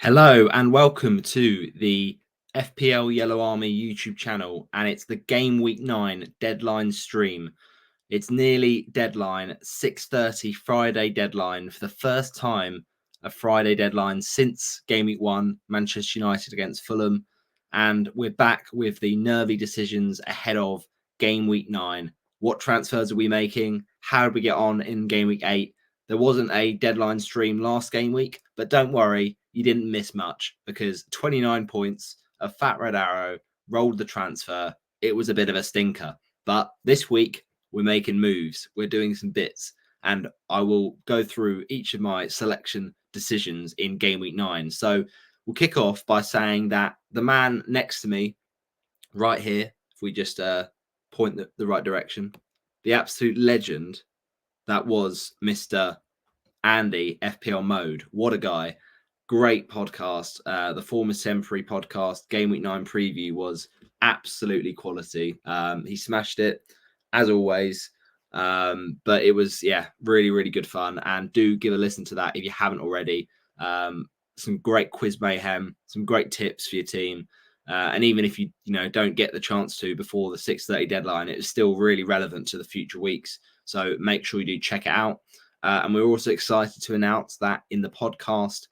Hello and welcome to the FPL Yellow Army YouTube channel, and it's the Game Week 9 deadline stream. It's nearly deadline, 6:30 Friday deadline, for the first time a Friday deadline since Game Week 1, Manchester United against Fulham. And we're back with the nervy decisions ahead of Game Week 9. What transfers are we making? How did we get on in Game Week 8? There wasn't a deadline stream last game week, but don't worry, you didn't miss much because 29 points, a fat red arrow, rolled the transfer. It was a bit of a stinker. But this week, we're making moves. We're doing some bits. And I will go through each of my selection decisions in Game Week 9. So we'll kick off by saying that the man next to me, right here, if we just point the right direction, the absolute legend that was Mr. Andy, FPL Mode. What a guy. Great podcast. The former temporary podcast, Game Week 9 preview, was absolutely quality. He smashed it, as always. But it was, really, really good fun. And do give a listen to that if you haven't already. Some great quiz mayhem, some great tips for your team. And even if you don't get the chance to before the 6:30 deadline, it is still really relevant to the future weeks. So make sure you do check it out. And we're also excited to announce that in the podcast,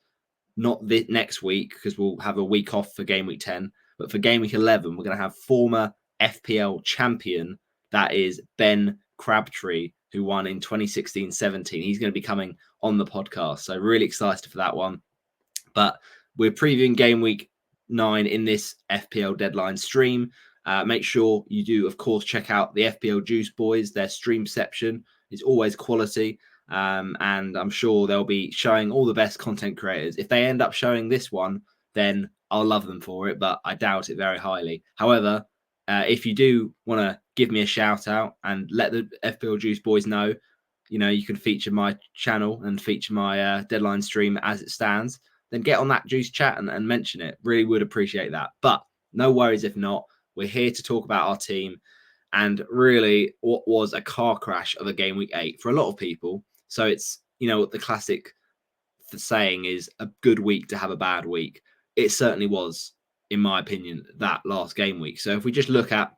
not this next week, because we'll have a week off for Game Week 10, but for Game Week 11, we're going to have former FPL champion, that is Ben Crabtree, who won in 2016-17. He's going to be coming on the podcast. So really excited for that one. But we're previewing Game Week 9 in this FPL deadline stream. Make sure you do, of course, check out the FPL Juice Boys. Their streamception is always quality. And I'm sure they'll be showing all the best content creators. If they end up showing this one, then I'll love them for it, but I doubt it very highly. However, if you do want to give me a shout out and let the FPL Juice Boys know, you can feature my channel and feature my deadline stream as it stands, then get on that Juice chat and mention it. Really would appreciate that. But no worries if not. We're here to talk about our team and really what was a car crash of a Game Week 8 for a lot of people. So it's, the classic saying is a good week to have a bad week. It certainly was, in my opinion, that last game week. So if we just look at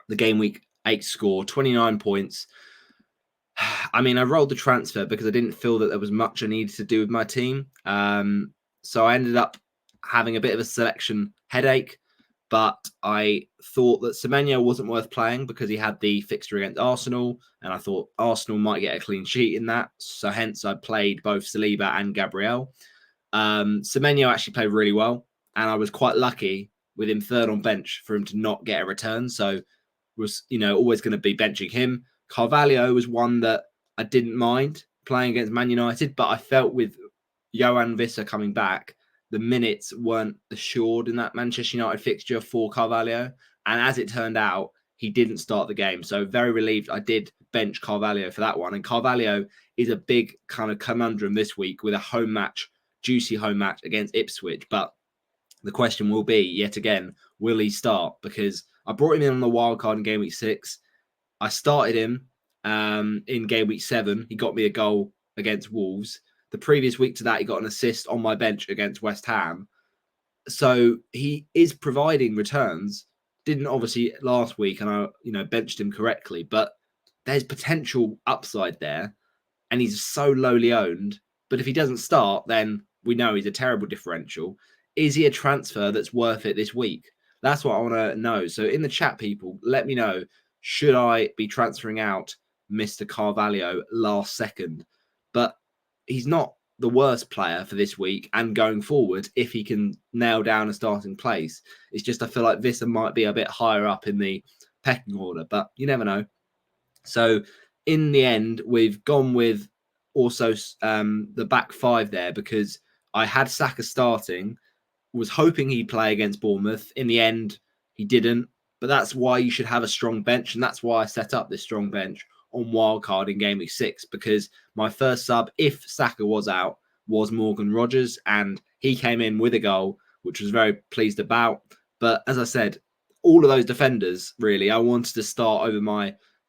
the Game Week 8 score, 29 points. I mean, I rolled the transfer because I didn't feel that there was much I needed to do with my team. So I ended up having a bit of a selection headache. But I thought that Semenyo wasn't worth playing because he had the fixture against Arsenal, and I thought Arsenal might get a clean sheet in that. So hence I played both Saliba and Gabriel. Semenyo actually played really well, and I was quite lucky with him third on bench for him to not get a return. So was, always going to be benching him. Carvalho was one that I didn't mind playing against Man United, but I felt with Johan Visser coming back, the minutes weren't assured in that Manchester United fixture for Carvalho. And as it turned out, he didn't start the game. So very relieved I did bench Carvalho for that one. And Carvalho is a big kind of conundrum this week with a home match, juicy home match against Ipswich. But the question will be, yet again, will he start? Because I brought him in on the wild card in Game Week 6. I started him in Game Week 7. He got me a goal against Wolves. The previous week to that, he got an assist on my bench against West Ham. So he is providing returns. Didn't obviously last week, and I, benched him correctly. But there's potential upside there, and he's so lowly owned. But if he doesn't start, then we know he's a terrible differential. Is he a transfer that's worth it this week? That's what I want to know. So in the chat, people, let me know. Should I be transferring out Mr. Carvalho last second? But he's not the worst player for this week and going forward if he can nail down a starting place. It's just I feel like Visser might be a bit higher up in the pecking order, but you never know. So in the end, we've gone with also the back five there because I had Saka starting, was hoping he'd play against Bournemouth. In the end, he didn't, but that's why you should have a strong bench, and that's why I set up this strong bench on wildcard in Game Week 6, because my first sub, if Saka was out, was Morgan Rogers, and he came in with a goal, which was very pleased about. But as I said, all of those defenders, really, I wanted to start over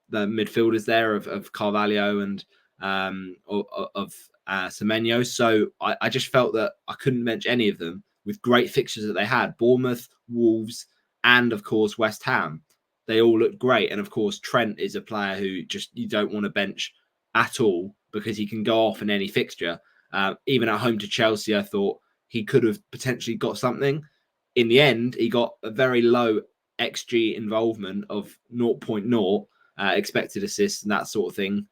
the midfielders there of Carvalho and of Semenyo. So I just felt that I couldn't mention any of them with great fixtures that they had: Bournemouth, Wolves, and of course West Ham. They all looked great, and of course Trent is a player who just you don't want to bench at all because he can go off in any fixture. Even at home to Chelsea, I thought he could have potentially got something. In the end, he got a very low XG involvement of 0.0 expected assists and that sort of thing.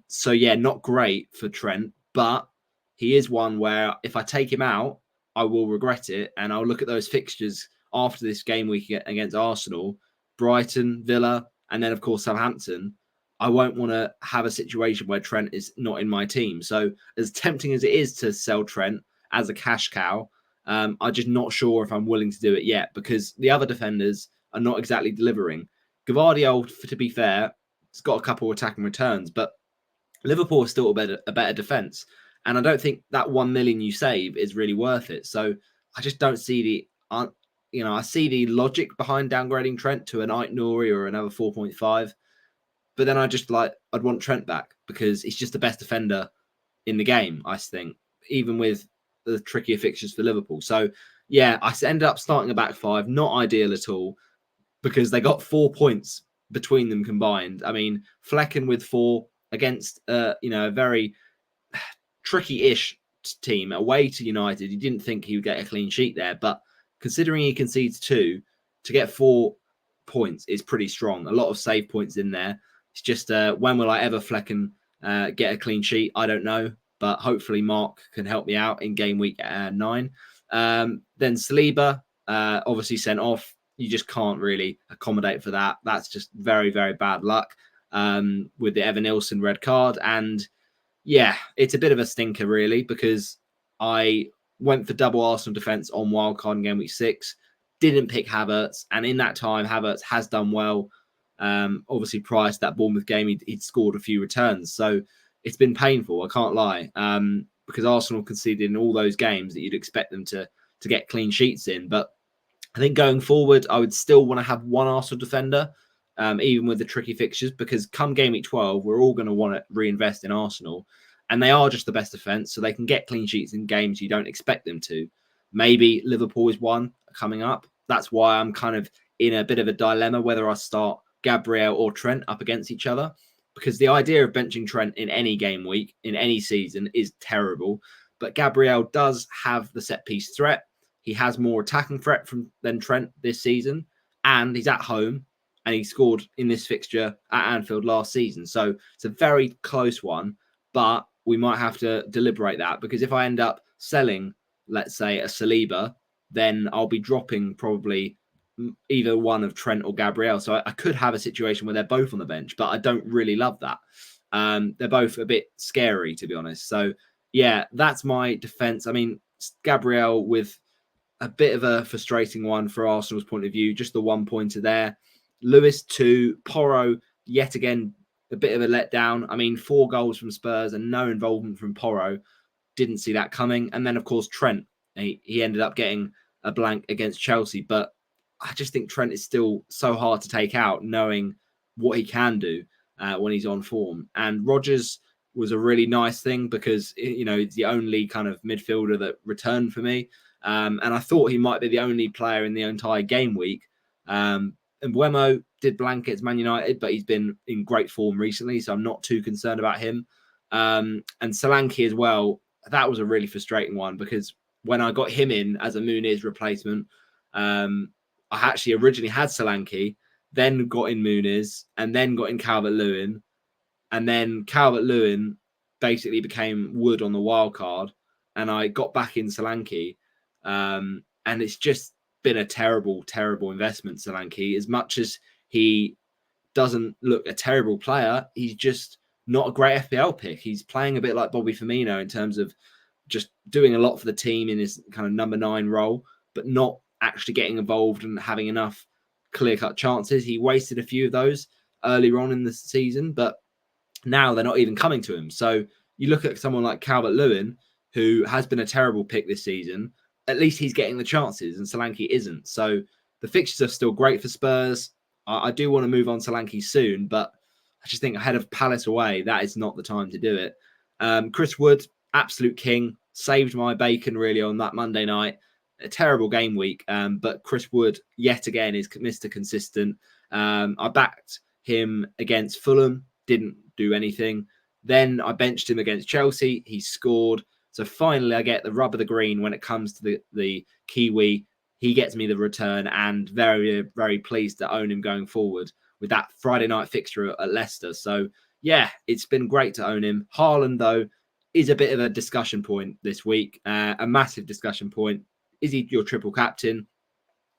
So yeah, not great for Trent, but he is one where if I take him out, I will regret it, and I'll look at those fixtures after this game week against Arsenal, Brighton, Villa, and then of course Southampton. I won't want to have a situation where Trent is not in my team. So as tempting as it is to sell Trent as a cash cow, I'm just not sure if I'm willing to do it yet because the other defenders are not exactly delivering. Gavardiol, to be fair, has got a couple of attacking returns, but Liverpool is still a better defence. And I don't think that 1 million you save is really worth it. So I just don't see I see the logic behind downgrading Trent to an Ait-Nouri or another 4.5. But then I'd want Trent back because he's just the best defender in the game, I think, even with the trickier fixtures for Liverpool. So yeah, I ended up starting a back five, not ideal at all because they got 4 points between them combined. I mean, Flecken with 4 against a very tricky-ish team away to United. You didn't think he would get a clean sheet there, but considering he concedes 2, to get 4 points is pretty strong. A lot of save points in there. It's just when will I ever Flecken get a clean sheet? I don't know, but hopefully Mark can help me out in game week 9. Then Saliba, obviously sent off. You just can't really accommodate for that. That's just very, very bad luck with the Evan Nilsson red card. And yeah, it's a bit of a stinker, really, because I went for double Arsenal defence on wildcard in game week 6, didn't pick Havertz. And in that time, Havertz has done well. Obviously, prior to that Bournemouth game, he'd scored a few returns. So it's been painful, I can't lie, because Arsenal conceded in all those games that you'd expect them to get clean sheets in. But I think going forward, I would still want to have one Arsenal defender, even with the tricky fixtures, because come game week 12, we're all going to want to reinvest in Arsenal. And they are just the best defence, so they can get clean sheets in games you don't expect them to. Maybe Liverpool is one coming up. That's why I'm kind of in a bit of a dilemma whether I start Gabriel or Trent up against each other, because the idea of benching Trent in any game week, in any season, is terrible. But Gabriel does have the set-piece threat. He has more attacking threat than Trent this season, and he's at home, and he scored in this fixture at Anfield last season. So it's a very close one, but we might have to deliberate that, because if I end up selling, let's say, a Saliba, then I'll be dropping probably either one of Trent or Gabriel. So I could have a situation where they're both on the bench, but I don't really love that. They're both a bit scary, to be honest. So yeah, that's my defense. I mean, Gabriel with a bit of a frustrating one for Arsenal's point of view, just the 1 pointer there. Lewis 2, Porro yet again a bit of a letdown. I mean, 4 goals from Spurs and no involvement from Porro. Didn't see that coming. And then of course Trent, he ended up getting a blank against Chelsea, but I just think Trent is still so hard to take out, knowing what he can do when he's on form. And Rodgers was a really nice thing because, he's the only kind of midfielder that returned for me. And I thought he might be the only player in the entire game week. And Buemo did blankets Man United, but he's been in great form recently, so I'm not too concerned about him. And Solanke as well, that was a really frustrating one because when I got him in as a Muniz replacement, I actually originally had Solanke, then got in Muniz, and then got in Calvert-Lewin. And then Calvert-Lewin basically became wood on the wild card, and I got back in Solanke. And it's just been a terrible, terrible investment, Solanke. As much as he doesn't look a terrible player, he's just not a great FPL pick. He's playing a bit like Bobby Firmino in terms of just doing a lot for the team in his kind of number 9 role, but not actually getting involved and having enough clear-cut chances. He wasted a few of those earlier on in the season, but now they're not even coming to him. So you look at someone like Calvert-Lewin, who has been a terrible pick this season. At least he's getting the chances, and Solanke isn't. So the fixtures are still great for Spurs. I do want to move on Solanke soon, but I just think ahead of Palace away, that is not the time to do it. Chris Wood, absolute king, saved my bacon really on that Monday night. A terrible game week, but Chris Wood yet again is Mr. Consistent. I backed him against Fulham, didn't do anything. Then I benched him against Chelsea. He scored. So finally, I get the rub of the green when it comes to the Kiwi. He gets me the return, and very, very pleased to own him going forward with that Friday night fixture at Leicester. So yeah, it's been great to own him. Haaland, though, is a bit of a discussion point this week, a massive discussion point. Is he your triple captain?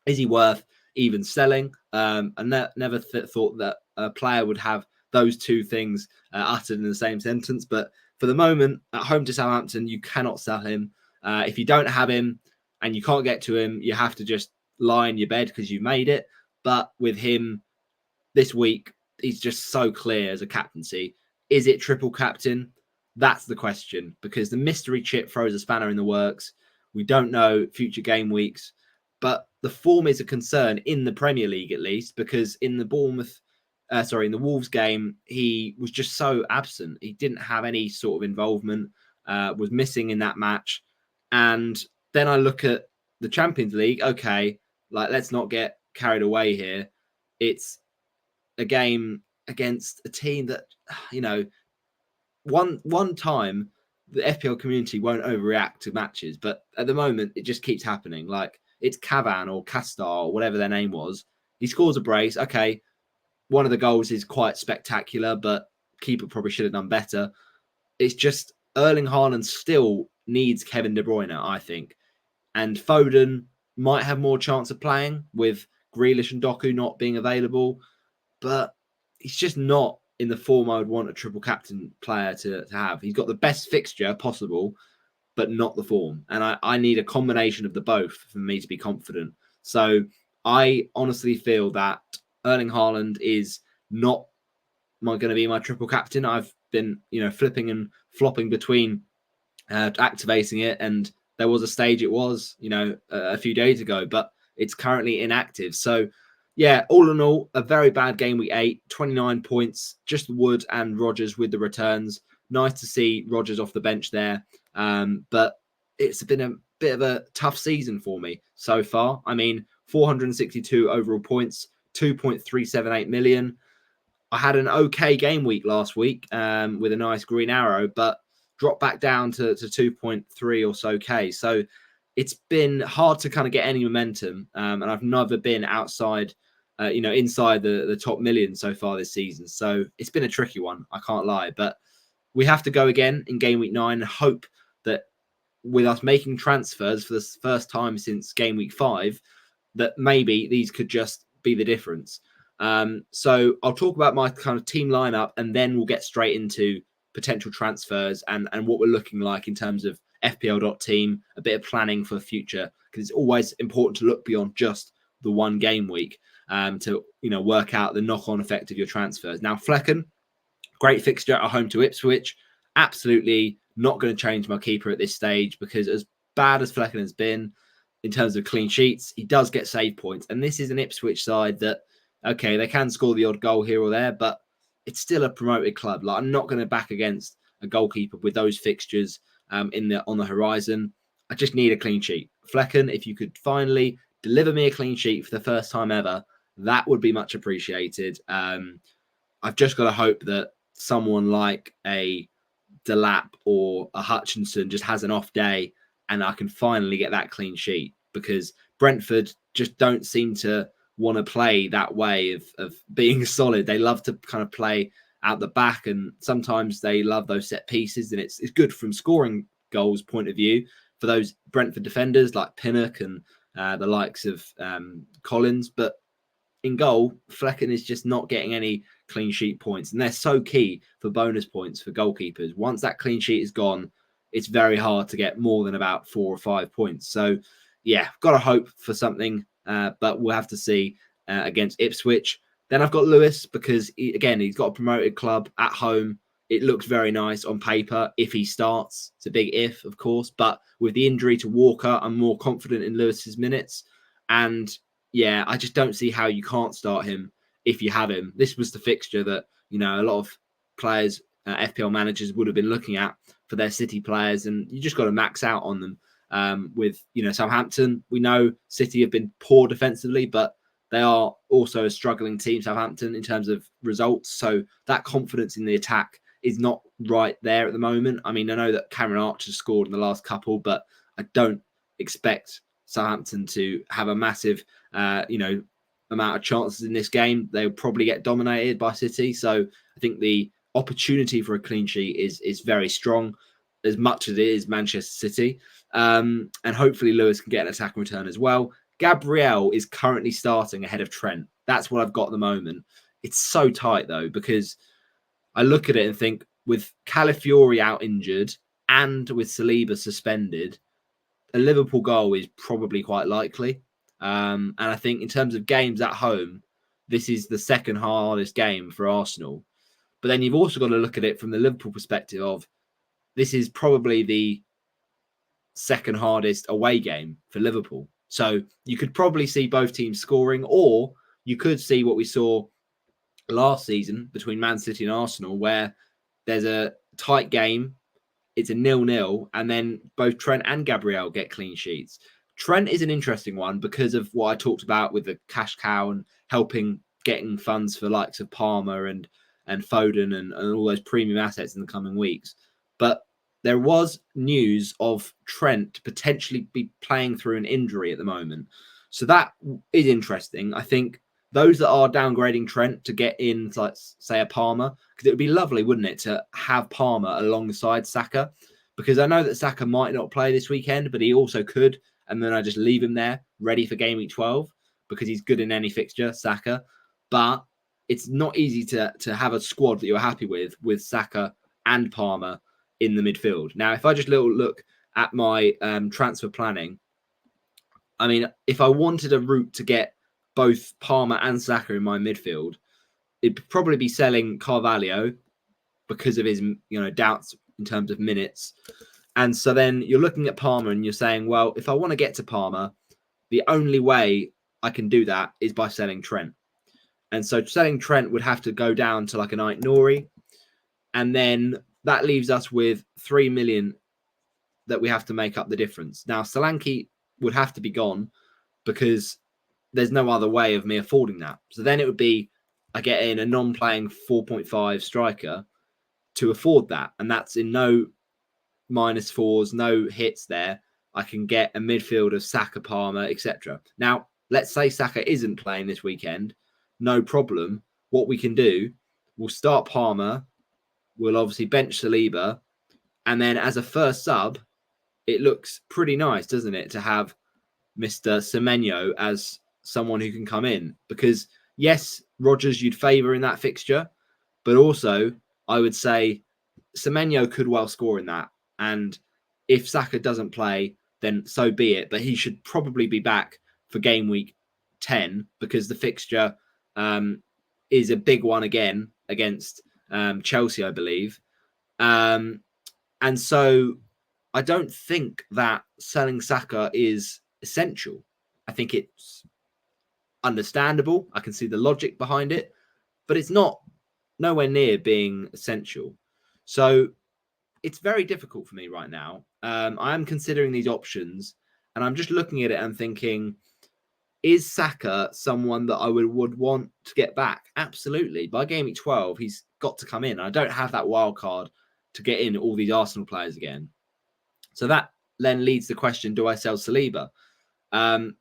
Is he worth even selling? I never thought that a player would have those two things uttered in the same sentence. But for the moment, at home to Southampton, you cannot sell him. If you don't have him and you can't get to him, you have to just lie in your bed because you've made it. But with him this week, he's just so clear as a captaincy. Is it triple captain? That's the question, because the mystery chip throws a spanner in the works. We don't know future game weeks, but the form is a concern in the Premier League, at least, because in the in the Wolves game, he was just so absent. He didn't have any sort of involvement, was missing in that match. And then I look at the Champions League. Okay, like, let's not get carried away here. It's a game against a team that, you know, one time the FPL community won't overreact to matches, but at the moment it just keeps happening. Like, it's Cavan or Castar or whatever their name was. He scores a brace. Okay, one of the goals is quite spectacular, but keeper probably should have done better. It's just Erling Haaland still needs Kevin De Bruyne, I think. And Foden might have more chance of playing with Grealish and Doku not being available, but he's just not in the form I would want a triple captain player to have. He's got the best fixture possible, but not the form. And I need a combination of the both for me to be confident. So I honestly feel that Erling Haaland is not going to be my triple captain. I've been, flipping and flopping between activating it, and there was a stage it was, a few days ago, but it's currently inactive. So yeah, all in all, a very bad game week 8, 29 points, just Wood and Rodgers with the returns. Nice to see Rodgers off the bench there. But it's been a bit of a tough season for me so far. I mean, 462 overall points, 2.378 million. I had an okay game week last week with a nice green arrow, but dropped back down to 2.3 or so K. So it's been hard to kind of get any momentum. And I've never been outside, inside the top million so far this season. So it's been a tricky one, I can't lie. But we have to go again in game week 9 and hope that with us making transfers for the first time since game week 5, that maybe these could just be the difference. So I'll talk about my kind of team lineup, and then we'll get straight into potential transfers and what we're looking like in terms of FPL.team, a bit of planning for the future, because it's always important to look beyond just the one game week to work out the knock-on effect of your transfers. Now, Flecken, great fixture at home to Ipswich. Absolutely not going to change my keeper at this stage, because as bad as Flecken has been in terms of clean sheets, he does get save points. And this is an Ipswich side that, okay, they can score the odd goal here or there, but it's still a promoted club. Like, I'm not going to back against a goalkeeper with those fixtures on the horizon. I just need a clean sheet. Flecken, if you could finally deliver me a clean sheet for the first time ever, that would be much appreciated. I've just got to hope that someone like a Delap or a Hutchinson just has an off day and I can finally get that clean sheet, because Brentford just don't seem to want to play that way of being solid. They love to kind of play out the back, and sometimes they love those set pieces, and it's good from scoring goals point of view for those Brentford defenders like Pinnock and the likes of Collins. But in goal, Flecken is just not getting any clean sheet points, and they're so key for bonus points for goalkeepers. Once that clean sheet is gone, it's very hard to get more than about 4 or 5 points. So yeah, got to hope for something, but we'll have to see against Ipswich. Then I've got Lewis, because he's got a promoted club at home. It looks very nice on paper if he starts. It's a big if, of course, but with the injury to Walker, I'm more confident in Lewis's minutes. And yeah, I just don't see how you can't start him if you have him. This was the fixture that, a lot of players, FPL managers would have been looking at for their City players, and you just got to max out on them. With Southampton, we know City have been poor defensively, but they are also a struggling team, Southampton, in terms of results. So that confidence in the attack is not right there at the moment. I mean, I know that Cameron Archer scored in the last couple, but I don't expect Southampton to have a massive, amount of chances in this game. They'll probably get dominated by City. So I think the opportunity for a clean sheet is very strong, as much as it is Manchester City. And hopefully Lewis can get an attack and return as well. Gabriel is currently starting ahead of Trent. That's what I've got at the moment. It's so tight, though, because I look at it and think with Calafiori out injured and with Saliba suspended, a Liverpool goal is probably quite likely. And I think in terms of games at home, this is the second hardest game for Arsenal. But then you've also got to look at it from the Liverpool perspective of this is probably the second hardest away game for Liverpool. So you could probably see both teams scoring, or you could see what we saw last season between Man City and Arsenal, where there's a tight game, it's a 0-0, and then both Trent and Gabriel get clean sheets. Trent is an interesting one because of what I talked about with the cash cow and helping getting funds for likes of Palmer and Foden and all those premium assets in the coming weeks. But there was news of Trent potentially be playing through an injury at the moment. So that is interesting. I think those that are downgrading Trent to get in, like, say, a Palmer, because it would be lovely, wouldn't it, to have Palmer alongside Saka? Because I know that Saka might not play this weekend, but he also could. And then I just leave him there, ready for game week 12, because he's good in any fixture, Saka. But it's not easy to have a squad that you're happy with Saka and Palmer in the midfield. Now, if I just look at my transfer planning, I mean, if I wanted a route to get both Palmer and Saka in my midfield, it'd probably be selling Carvalho because of his doubts in terms of minutes. And so then you're looking at Palmer and you're saying, well, if I want to get to Palmer, the only way I can do that is by selling Trent. And so selling Trent would have to go down to like an Ait-Nouri. And then that leaves us with 3 million that we have to make up the difference. Now, Solanke would have to be gone because there's no other way of me affording that. So then it would be I get in a non-playing 4.5 striker to afford that. And that's in no -4s, no hits there. I can get a midfield of Saka, Palmer, etc. Now, let's say Saka isn't playing this weekend. No problem. What we can do, we'll start Palmer. We'll obviously bench Saliba. And then as a first sub, it looks pretty nice, doesn't it, to have Mr. Semenyo as someone who can come in? Because, yes, Rodgers you'd favour in that fixture, but also I would say Semenyo could well score in that. And if Saka doesn't play, then so be it. But he should probably be back for game week 10 because the fixture is a big one again against Chelsea, I believe. And so I don't think that selling Saka is essential. I think it's understandable. I can see the logic behind it, but it's nowhere near being essential. So it's very difficult for me right now. I am considering these options and I'm just looking at it and thinking, is Saka someone that I would want to get back? Absolutely. By game week 12, he's got to come in. I don't have that wild card to get in all these Arsenal players again. So that then leads the question, do I sell Saliba?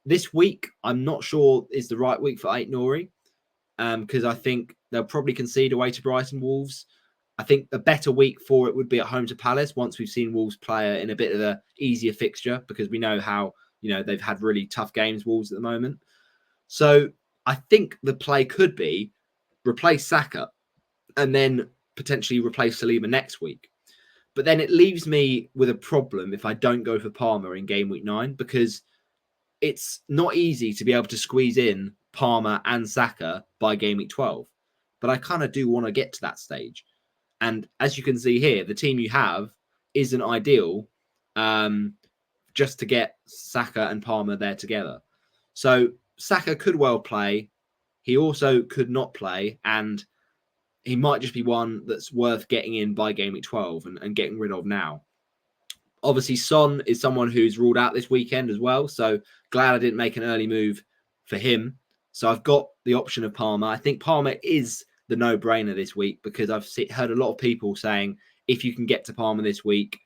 This week, I'm not sure is the right week for Ait-Nouri because I think they'll probably concede away to Brighton Wolves. I think a better week for it would be at home to Palace once we've seen Wolves play in a bit of an easier fixture because we know how they've had really tough games, Wolves, at the moment. So I think the play could be replace Saka and then potentially replace Saliba next week. But then it leaves me with a problem if I don't go for Palmer in game week 9 because it's not easy to be able to squeeze in Palmer and Saka by game week 12. But I kind of do want to get to that stage. And as you can see here, the team you have isn't ideal just to get Saka and Palmer there together. So Saka could well play. He also could not play. And he might just be one that's worth getting in by game week 12 and getting rid of now. Obviously, Son is someone who's ruled out this weekend as well. So glad I didn't make an early move for him. So I've got the option of Palmer. I think Palmer is the no-brainer this week because I've heard a lot of people saying if you can get to Palmer this week,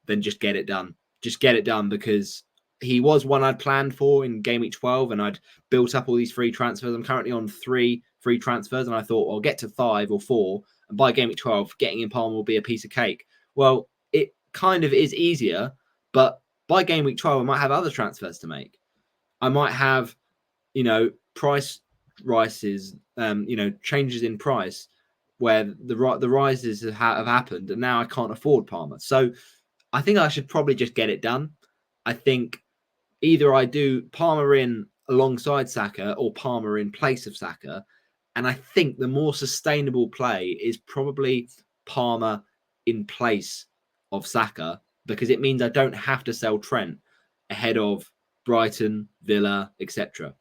then just get it done. Just get it done because he was one I'd planned for in game week 12 and I'd built up all these free transfers. I'm currently on 3 free transfers and I thought I'll get to 5 or 4 and by game week 12, getting in Palmer will be a piece of cake. Well, it kind of is easier, but by game week 12, I might have other transfers to make. I might have, price rises, changes in price where the rises have happened and now I can't afford Palmer. So I think I should probably just get it done. I think either I do Palmer in alongside Saka or Palmer in place of Saka. And I think the more sustainable play is probably Palmer in place of Saka because it means I don't have to sell Trent ahead of Brighton, Villa, etc.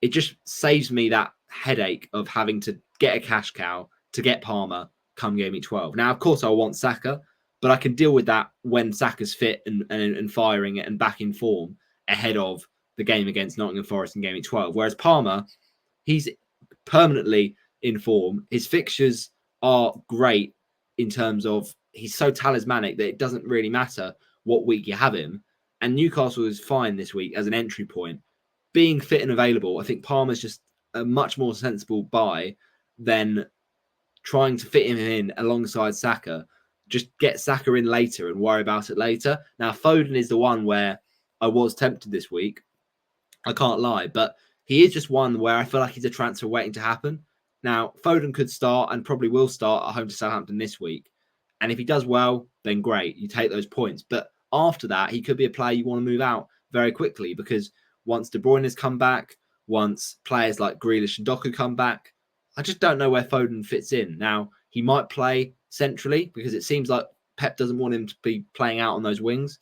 It just saves me that headache of having to get a cash cow to get Palmer come game week 12. Now, of course, I want Saka, but I can deal with that when Saka's fit and firing and back in form ahead of the game against Nottingham Forest in game week 12. Whereas Palmer, he's permanently in form. His fixtures are great in terms of he's so talismanic that it doesn't really matter what week you have him. And Newcastle is fine this week as an entry point. Being fit and available, I think Palmer's just a much more sensible buy than trying to fit him in alongside Saka. Just get Saka in later and worry about it later. Now, Foden is the one where I was tempted this week. I can't lie, but he is just one where I feel like he's a transfer waiting to happen. Now, Foden could start and probably will start at home to Southampton this week. And if he does well, then great. You take those points. But after that, he could be a player you want to move out very quickly because once De Bruyne has come back, once players like Grealish and Doku come back, I just don't know where Foden fits in. Now, he might play centrally because it seems like Pep doesn't want him to be playing out on those wings.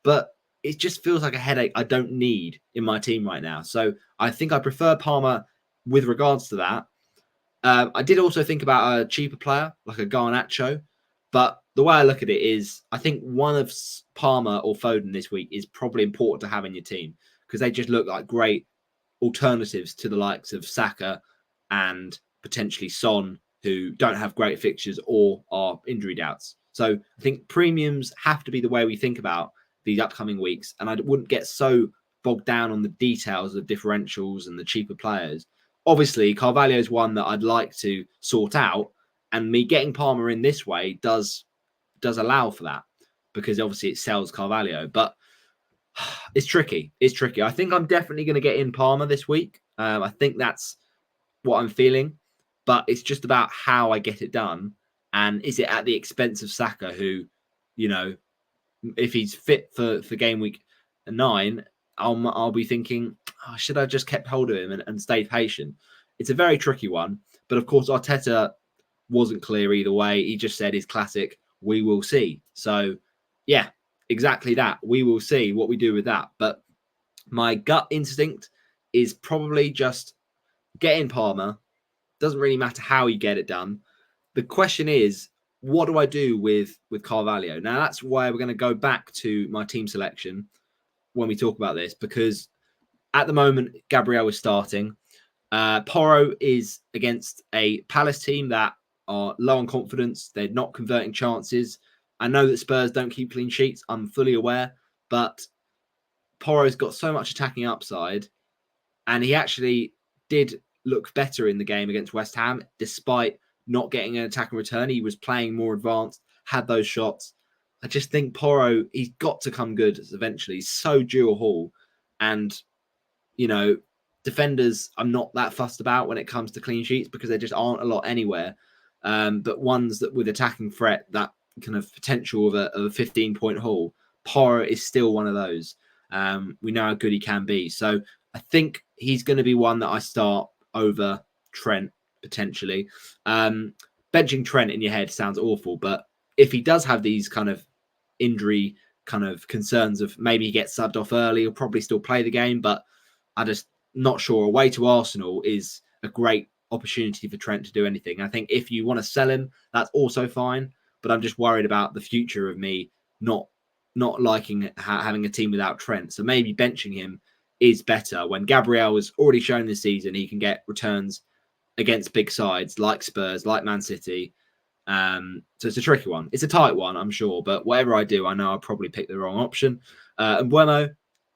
But it just feels like a headache I don't need in my team right now. So I think I prefer Palmer with regards to that. I did also think about a cheaper player, like a Garnacho. But the way I look at it is I think one of Palmer or Foden this week is probably important to have in your team because they just look like great alternatives to the likes of Saka and potentially Son, who don't have great fixtures or are injury doubts. So I think premiums have to be the way we think about these upcoming weeks. And I wouldn't get so bogged down on the details of differentials and the cheaper players. Obviously, Carvalho is one that I'd like to sort out. And me getting Palmer in this way does allow for that because obviously it sells Carvalho. But it's tricky. It's tricky. I think I'm definitely going to get in Palmer this week. I think that's what I'm feeling. But it's just about how I get it done. And is it at the expense of Saka, who, if he's fit for game week 9, I'll be thinking, should I just kept hold of him and stayed patient? It's a very tricky one. But of course, Arteta wasn't clear either way. He just said his classic, we will see. So, yeah, exactly that. We will see what we do with that. But my gut instinct is probably just get in Palmer. Doesn't really matter how you get it done. The question is, what do I do with Carvalho? Now, that's why we're going to go back to my team selection when we talk about this, because at the moment, Gabriel is starting. Porro is against a Palace team that are low on confidence. They're not converting chances. I know that Spurs don't keep clean sheets. I'm fully aware. But Porro's got so much attacking upside. And he actually did look better in the game against West Ham, despite not getting an attacking return. He was playing more advanced, had those shots. I just think Porro, he's got to come good eventually. He's so dual haul. And, defenders I'm not that fussed about when it comes to clean sheets because there just aren't a lot anywhere. But ones that with attacking threat, that kind of potential of a 15-point haul, Porro is still one of those. We know how good he can be. So I think he's going to be one that I start over Trent, potentially. Benching Trent in your head sounds awful, but if he does have these kind of injury kind of concerns of maybe he gets subbed off early, he'll probably still play the game, but I just not sure. Away to Arsenal is a great opportunity for Trent to do anything. I think if you want to sell him, that's also fine. But I'm just worried about the future of me not liking having a team without Trent. So maybe benching him is better when Gabriel has already shown this season he can get returns against big sides like Spurs, like Man City. So it's a tricky one. It's a tight one, I'm sure. But whatever I do, I know I'll probably pick the wrong option. And Buemo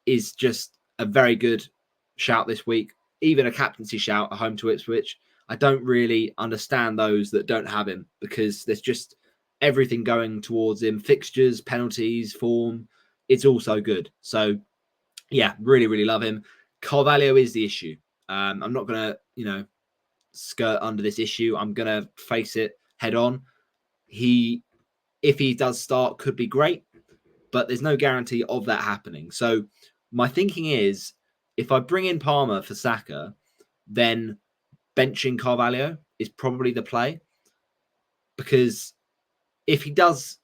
is just a very good shout this week, even a captaincy shout at home to Ipswich. I don't really understand those that don't have him because there's just everything going towards him. Fixtures, penalties, form. It's all so good. So, yeah, really, really love him. Carvalho is the issue. I'm not going to, skirt under this issue. I'm going to face it head on. If he does start, could be great, but there's no guarantee of that happening. So my thinking is, if I bring in Palmer for Saka, then benching Carvalho is probably the play, because if he does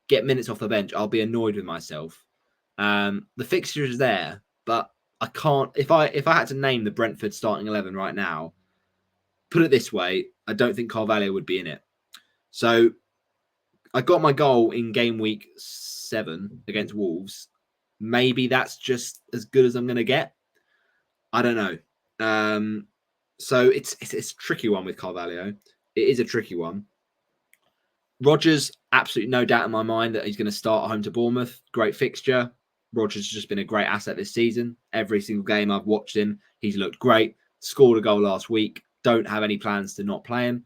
get minutes off the bench, I'll be annoyed with myself. The fixture is there, but I can't. If I had to name the Brentford starting 11 right now, put it this way, I don't think Carvalho would be in it. So I got my goal in game week 7 against Wolves. Maybe that's just as good as I'm going to get. I don't know. So it's a tricky one with Carvalho. It is a tricky one. Rodgers, absolutely no doubt in my mind that he's going to start at home to Bournemouth. Great fixture. Rodgers has just been a great asset this season. Every single game I've watched him, he's looked great. Scored a goal last week. Don't have any plans to not play him.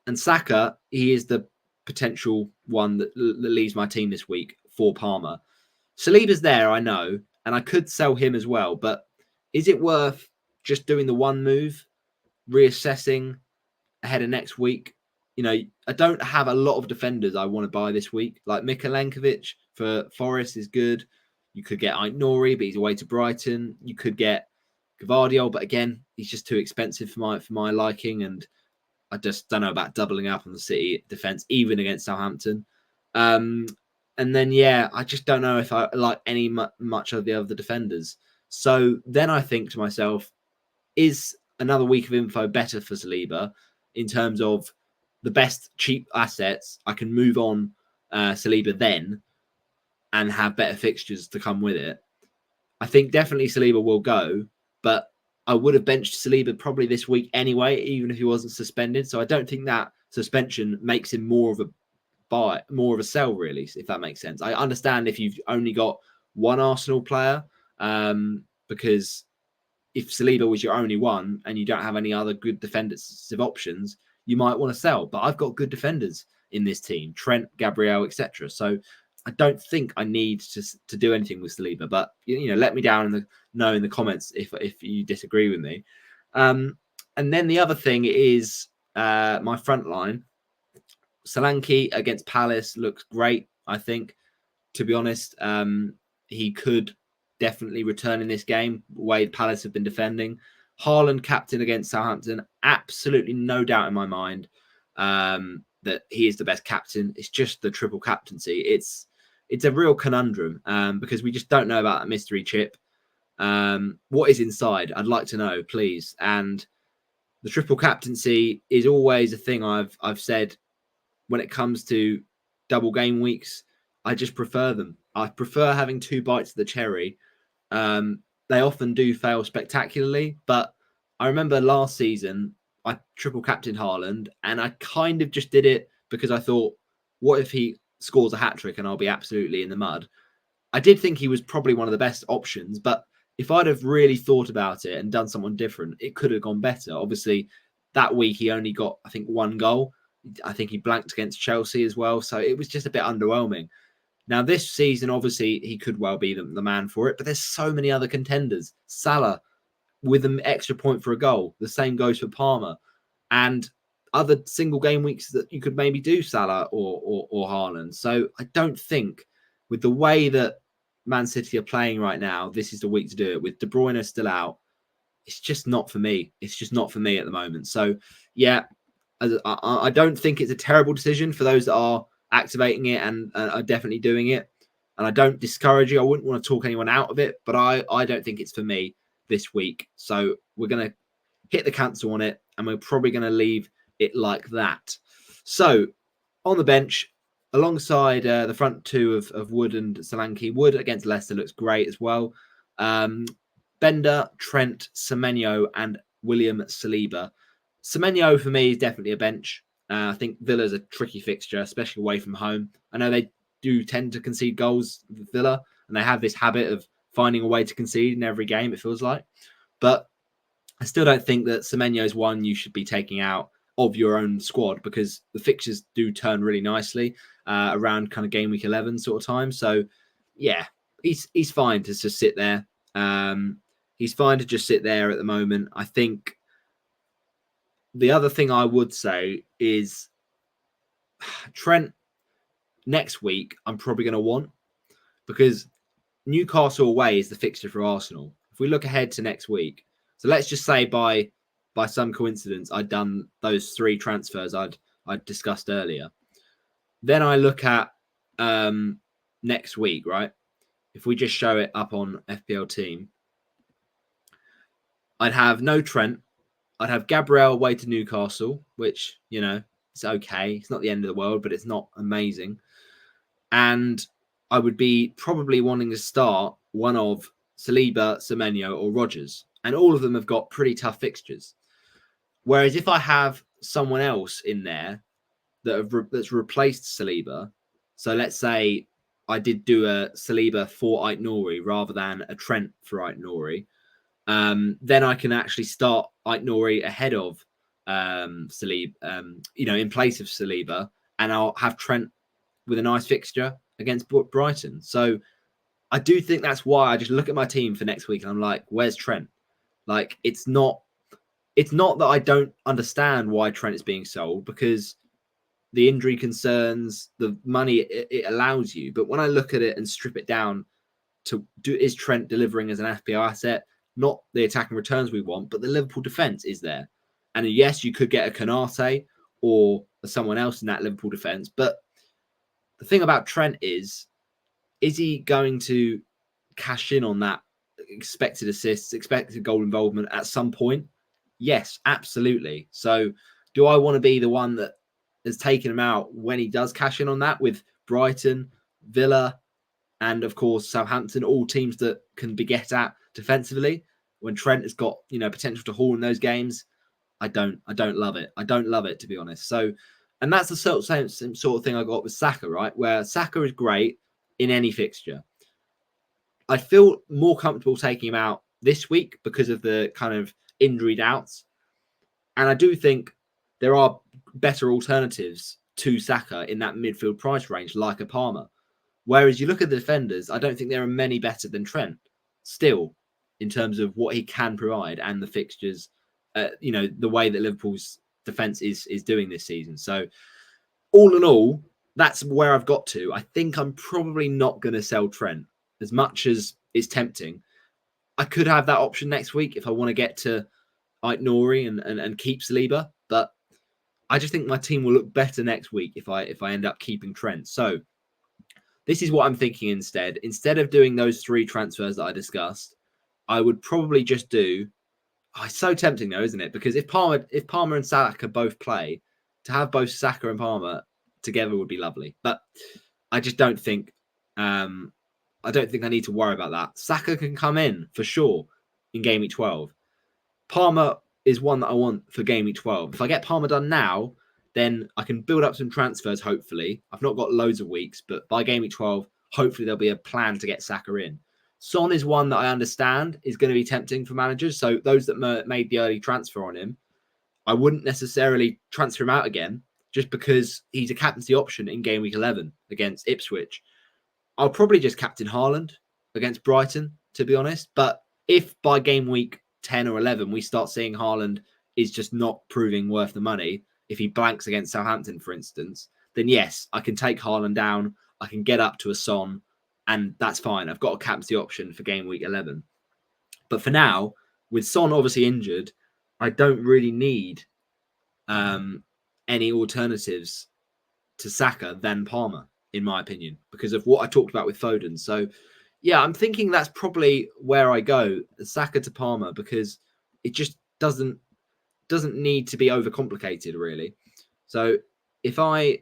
And Saka, he is the potential one that leaves my team this week for Palmer. Saliba's there, I know, and I could sell him as well. But is it worth just doing the one move, reassessing ahead of next week? I don't have a lot of defenders I want to buy this week. Like Mikalenkovic for Forest is good. You could get Aït-Nouri, but he's away to Brighton. You could get Gvardiol, but again, he's just too expensive for my liking, and I just don't know about doubling up on the City defense, even against Southampton. And then, I just don't know if I like much of the other defenders. So then I think to myself, is another week of info better for Saliba in terms of the best cheap assets? I can move on Saliba then and have better fixtures to come with it. I think definitely Saliba will go, but I would have benched Saliba probably this week anyway, even if he wasn't suspended. So I don't think that suspension makes him more of a buy, more of a sell, really, if that makes sense. I understand if you've only got one Arsenal player, because if Saliba was your only one and you don't have any other good defensive options, you might want to sell. But I've got good defenders in this team, Trent, Gabriel, etc. So I don't think I need to do anything with Saliba. But let me down in the comments if you disagree with me. And then the other thing is my front line. Solanke against Palace looks great, I think. To be honest, he could definitely return in this game, the way Palace have been defending. Haaland captain against Southampton, absolutely no doubt in my mind that he is the best captain. It's just the triple captaincy. It's a real conundrum because we just don't know about that mystery chip. What is inside? I'd like to know, please. And the triple captaincy is always a thing I've said when it comes to double game weeks. I just prefer them. I prefer having 2 bites of the cherry. They often do fail spectacularly, but I remember last season I triple captained Haaland, and I kind of just did it because I thought, what if he scores a hat-trick and I'll be absolutely in the mud? I did think he was probably one of the best options, but if I'd have really thought about it and done something different, it could have gone better. Obviously, that week he only got, I think, 1 goal. I think he blanked against Chelsea as well, so it was just a bit underwhelming. Now, this season, obviously, he could well be the man for it, but there's so many other contenders. Salah with an extra point for a goal. The same goes for Palmer. And other single game weeks that you could maybe do Salah or Haaland. So I don't think, with the way that Man City are playing right now, this is the week to do it. With De Bruyne still out, it's just not for me. It's just not for me at the moment. So, I don't think it's a terrible decision for those that are activating it and are definitely doing it. And I don't discourage you. I wouldn't want to talk anyone out of it, but I don't think it's for me this week. So we're going to hit the cancel on it. and we're probably going to leave it like that. So on the bench, alongside the front two of Wood and Solanke, Wood against Leicester looks great as well. Bender, Trent, Semenyo, and William Saliba. Semenyo for me is definitely a bench. I think Villa's a tricky fixture, especially away from home. I know they do tend to concede goals, Villa, and they have this habit of finding a way to concede in every game, it feels like. But I still don't think that Semenyo is one you should be taking out of your own squad, because the fixtures do turn really nicely around kind of game week 11 sort of time. So, yeah, he's fine to just sit there. He's fine to just sit there at the moment. I think the other thing I would say is Trent next week, I'm probably going to want, because Newcastle away is the fixture for Arsenal. If we look ahead to next week, so let's just say by some coincidence I'd done those 3 transfers I'd discussed earlier. Then I look at next week, right? If we just show it up on FPL team, I'd have no Trent. I'd have Gabriel away to Newcastle, which, you know, it's okay. It's not the end of the world, but it's not amazing. And I would be probably wanting to start one of Saliba, Semenyo, or Rodgers. And all of them have got pretty tough fixtures. Whereas if I have someone else in there that's replaced Saliba, so let's say I did do a Saliba for Ait-Nouri rather than a Trent for Ait-Nouri, then I can actually start Ait-Nouri ahead of Saliba, in place of Saliba, and I'll have Trent with a nice fixture against Brighton. So I do think that's why I just look at my team for next week and I'm like, where's Trent? Like, it's not that I don't understand why Trent is being sold, because the injury concerns, the money it allows you. But when I look at it and strip it down to is Trent delivering as an FPL asset? Not the attacking returns we want, but the Liverpool defence is there. And yes, you could get a Konate or someone else in that Liverpool defence. But the thing about Trent is he going to cash in on that expected assists, expected goal involvement at some point? Yes, absolutely. So do I want to be the one that has taken him out when he does cash in on that, with Brighton, Villa, and of course Southampton, all teams that can be get at defensively, when Trent has got, potential to haul in those games? I don't love it. I don't love it, to be honest. So, and that's the same sort of thing I got with Saka, right? Where Saka is great in any fixture. I feel more comfortable taking him out this week because of the kind of injury doubts. And I do think there are better alternatives to Saka in that midfield price range, like a Palmer. Whereas you look at the defenders, I don't think there are many better than Trent still, in terms of what he can provide and the fixtures, the way that Liverpool's defence is doing this season. So all in all, that's where I've got to. I think I'm probably not going to sell Trent, as much as it's tempting. I could have that option next week if I want to get to Ait-Nouri and keep Saliba, but I just think my team will look better next week if I end up keeping Trent. So this is what I'm thinking instead. Instead of doing those 3 transfers that I discussed, I would probably just do. Oh, it's so tempting though, isn't it? Because if Palmer and Saka both play, to have both Saka and Palmer together would be lovely. But I just don't think. I don't think I need to worry about that. Saka can come in for sure in game week 12. Palmer is one that I want for game week 12. If I get Palmer done now, then I can build up some transfers, hopefully. I've not got loads of weeks, but by game week 12, hopefully there'll be a plan to get Saka in. Son is one that I understand is going to be tempting for managers. So those that made the early transfer on him, I wouldn't necessarily transfer him out again, just because he's a captaincy option in game week 11 against Ipswich. I'll probably just captain Haaland against Brighton, to be honest. But if by game week 10 or 11 we start seeing Haaland is just not proving worth the money, if he blanks against Southampton, for instance, then yes, I can take Haaland down. I can get up to a Son, and that's fine. I've got a captaincy option for game week 11. But for now, with Son obviously injured, I don't really need any alternatives to Saka than Palmer, in my opinion, because of what I talked about with Foden. So, yeah, I'm thinking that's probably where I go, Saka to Palmer, because it just doesn't doesn't need to be overcomplicated, really. So if I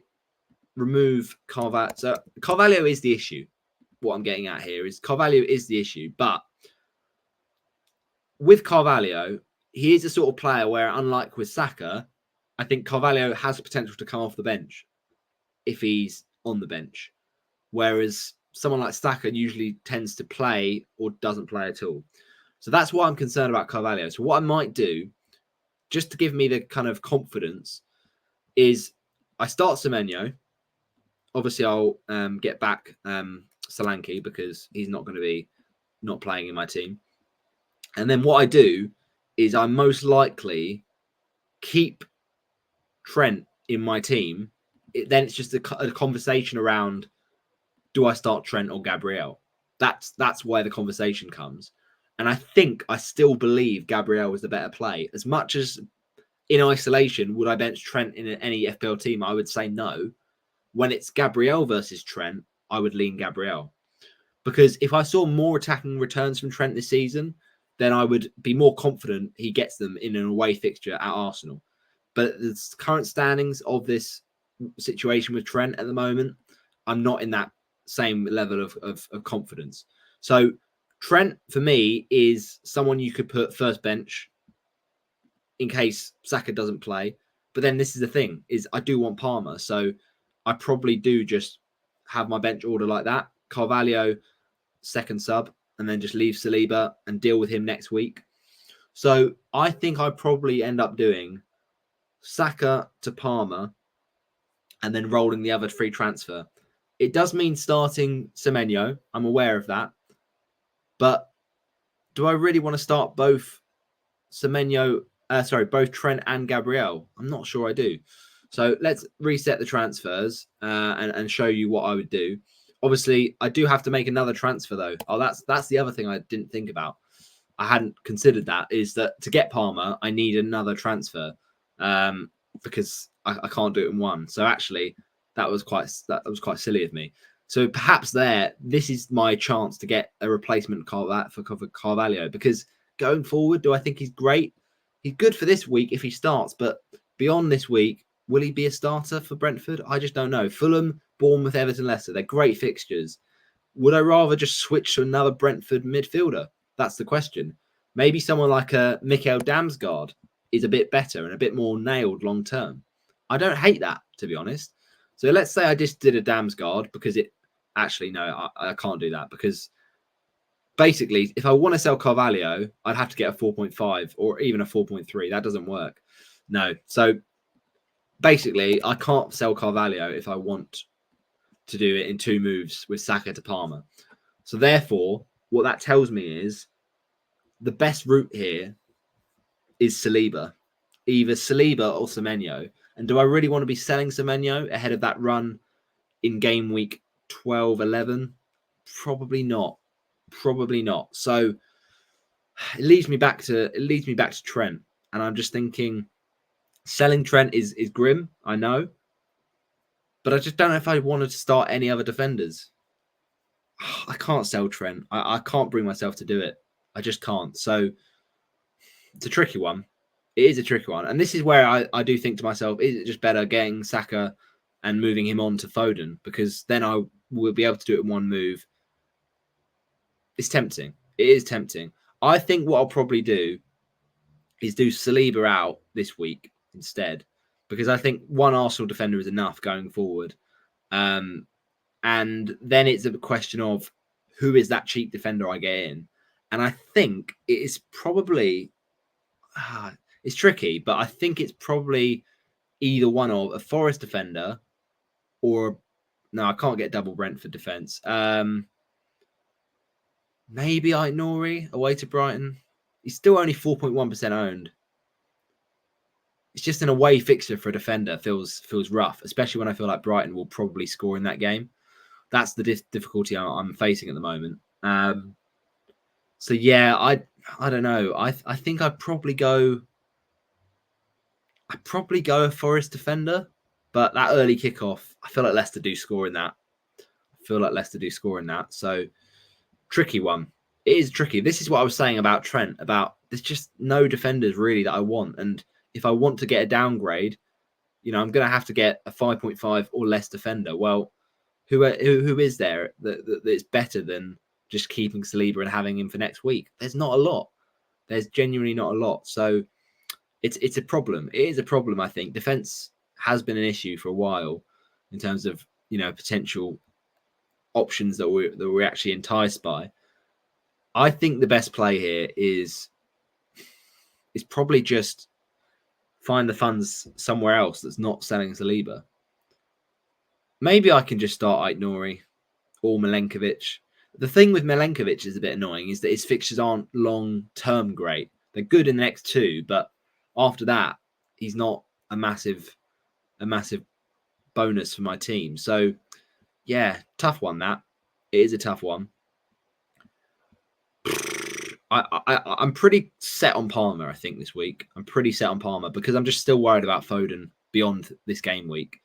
remove Carvalho, so Carvalho is the issue. What I'm getting at here is Carvalho is the issue, but with Carvalho, he is the sort of player where, unlike with Saka, I think Carvalho has potential to come off the bench if he's on the bench, whereas someone like Saka usually tends to play or doesn't play at all. So that's why I'm concerned about Carvalho. So what I might do, just to give me the kind of confidence, is I start Semenyo. Obviously, I'll get back Solanke because he's not going to be not playing in my team. And then what I do is I most likely keep Trent in my team. Then it's just a conversation around, do I start Trent or Gabriel? That's where the conversation comes. And I think I still believe Gabriel was the better play. As much as in isolation, would I bench Trent in any FPL team? I would say no. When it's Gabriel versus Trent, I would lean Gabriel. Because if I saw more attacking returns from Trent this season, then I would be more confident he gets them in an away fixture at Arsenal. But the current standings of this situation with Trent at the moment, I'm not in that same level of confidence. So Trent, for me, is someone you could put first bench in case Saka doesn't play. But then this is the thing, is I do want Palmer. So I probably do just have my bench order like that. Carvalho, second sub, and then just leave Saliba and deal with him next week. So I think I probably end up doing Saka to Palmer and then rolling the other free transfer. It does mean starting Semenyo. I'm aware of that. But do I really want to start both both Trent and Gabriel? I'm not sure I do. So let's reset the transfers and show you what I would do. Obviously, I do have to make another transfer, though. Oh, that's the other thing I didn't think about. I hadn't considered that, is that to get Palmer, I need another transfer because I can't do it in one. So actually, that was quite silly of me. So perhaps this is my chance to get a replacement for Carvalho, because going forward, do I think he's great? He's good for this week if he starts, but beyond this week, will he be a starter for Brentford? I just don't know. Fulham, Bournemouth, Everton, Leicester, they're great fixtures. Would I rather just switch to another Brentford midfielder? That's the question. Maybe someone like a Mikkel Damsgaard is a bit better and a bit more nailed long term. I don't hate that, to be honest. So let's say I just did a Damsgaard because I can't do that, because basically, if I want to sell Carvalho, I'd have to get a 4.5 or even a 4.3. That doesn't work. No. So basically, I can't sell Carvalho if I want to do it in two moves with Saka to Palmer. So therefore, what that tells me is the best route here is Saliba. Either Saliba or Semenyo. And do I really want to be selling Semenyo ahead of that run in game week 12, 11? Probably not. So it leads me back to Trent. And I'm just thinking, selling Trent is grim, I know. But I just don't know if I wanted to start any other defenders. I can't sell Trent. I can't bring myself to do it. I just can't. So it's a tricky one. It is a tricky one. And this is where I do think to myself, is it just better getting Saka and moving him on to Foden? Because then I will be able to do it in one move. It's tempting. It is tempting. I think what I'll probably do is do Saliba out this week instead, because I think one Arsenal defender is enough going forward. And then it's a question of who is that cheap defender I get in. And I think it is probably, it's tricky, but I think it's probably either one of a Forest defender or, no, I can't get double Brentford defence. Maybe Nori away to Brighton. He's still only 4.1% owned. It's just an away fixture for a defender feels rough, especially when I feel like Brighton will probably score in that game. That's the difficulty I'm facing at the moment. So yeah, I don't know. I think I'd probably go a Forest defender, but that early kickoff, I feel like Leicester do score in that. So tricky one. It is tricky. This is what I was saying about Trent, about there's just no defenders really that I want. And if I want to get a downgrade, I'm going to have to get a 5.5 or less defender. Well, who is there that's better than just keeping Saliba and having him for next week? There's not a lot. There's genuinely not a lot. So it's a problem. It is a problem, I think. Defense has been an issue for a while in terms of, potential options that we're actually enticed by. I think the best play here is probably just find the funds somewhere else that's not selling Saliba. Maybe I can just start Aït-Nouri or Milenkovic. The thing with Milenkovic is a bit annoying is that his fixtures aren't long-term great. They're good in the next two, but after that, he's not a massive bonus for my team. So, yeah, tough one, that. It is a tough one. I'm pretty set on Palmer, I think, this week. I'm pretty set on Palmer because I'm just still worried about Foden beyond this game week.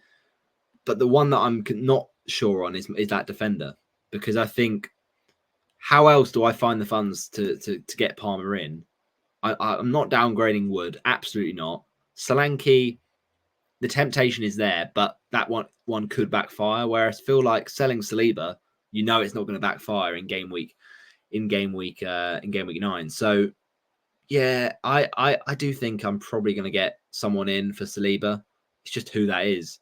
But the one that I'm not sure on is that defender, because I think, how else do I find the funds to get Palmer in? I'm not downgrading Wood, absolutely not. Solanke, the temptation is there, but that one could backfire. Whereas I feel like selling Saliba, it's not going to backfire in game week 9. So yeah, I do think I'm probably going to get someone in for Saliba. It's just who that is.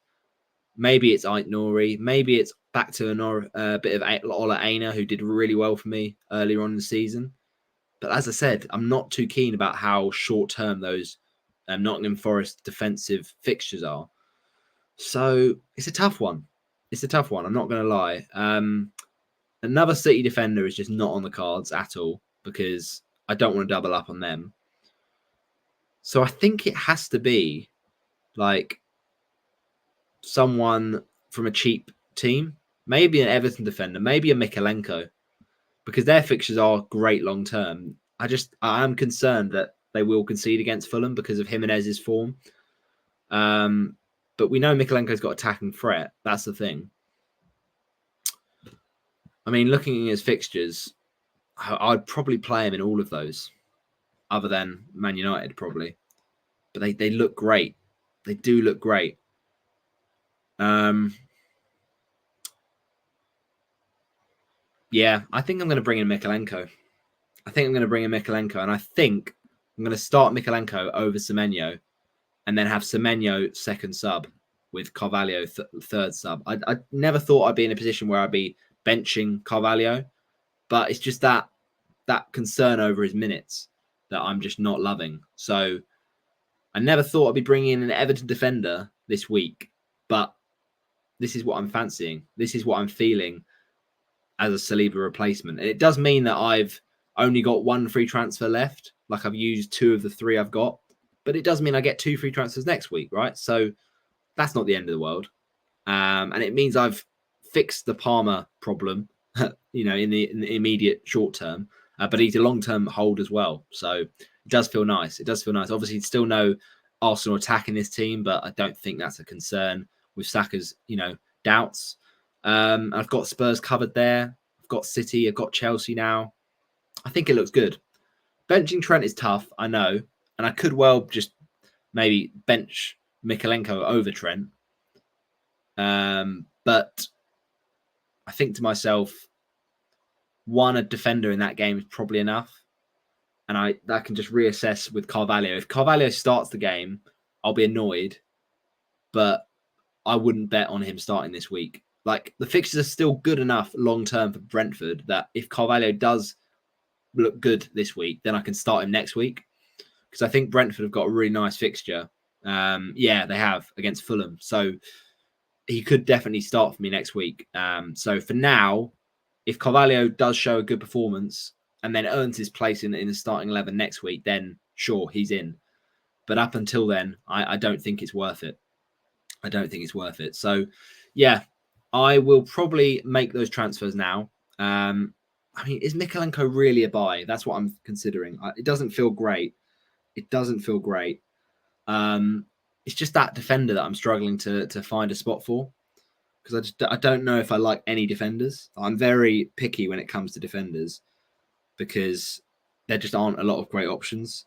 Maybe it's Aït-Nouri. Maybe it's back to a bit of Ola Aina, who did really well for me earlier on in the season. But as I said, I'm not too keen about how short-term those Nottingham Forest defensive fixtures are. So it's a tough one. I'm not going to lie. Another City defender is just not on the cards at all because I don't want to double up on them. So I think it has to be like someone from a cheap team, maybe an Everton defender, maybe a Mykolenko, because their fixtures are great long term. I am concerned that they will concede against Fulham because of Jimenez's form. But we know Mykolenko's got attacking threat. That's the thing. I mean, looking at his fixtures, I'd probably play him in all of those, other than Man United probably. But they look great. They do look great. Yeah, I think I'm going to bring in Mykolenko. And I think I'm going to start Mykolenko over Semenyo, and then have Semenyo second sub with Carvalho third sub. I never thought I'd be in a position where I'd be benching Carvalho, but it's just that concern over his minutes that I'm just not loving. So I never thought I'd be bringing in an Everton defender this week, but this is what I'm fancying. This is what I'm feeling as a Saliba replacement. And it does mean that I've only got one free transfer left. Like, I've used 2 of the 3 I've got, but it does mean I get 2 free transfers next week, right? So that's not the end of the world. And it means I've fixed the Palmer problem, in the immediate short term, but he's a long-term hold as well. So it does feel nice. Obviously, still no Arsenal attack in this team, but I don't think that's a concern with Saka's, doubts. I've got Spurs covered there. I've got City. I've got Chelsea now. I think it looks good. Benching Trent is tough, I know, and I could well just maybe bench Mykolenko over Trent. But I think to myself, a defender in that game is probably enough. And I can just reassess with Carvalho. If Carvalho starts the game, I'll be annoyed, but I wouldn't bet on him starting this week. Like, the fixtures are still good enough long term for Brentford that if Carvalho does look good this week, then I can start him next week, because I think Brentford have got a really nice fixture. Yeah, they have, against Fulham. So he could definitely start for me next week. So for now, if Carvalho does show a good performance and then earns his place in the starting 11 next week, then sure, he's in. But up until then, I don't think it's worth it. So, yeah, I will probably make those transfers now. I mean, is Mykolenko really a buy? That's what I'm considering. It doesn't feel great. It's just that defender that I'm struggling to find a spot for, because I don't know if I like any defenders. I'm very picky when it comes to defenders because there just aren't a lot of great options.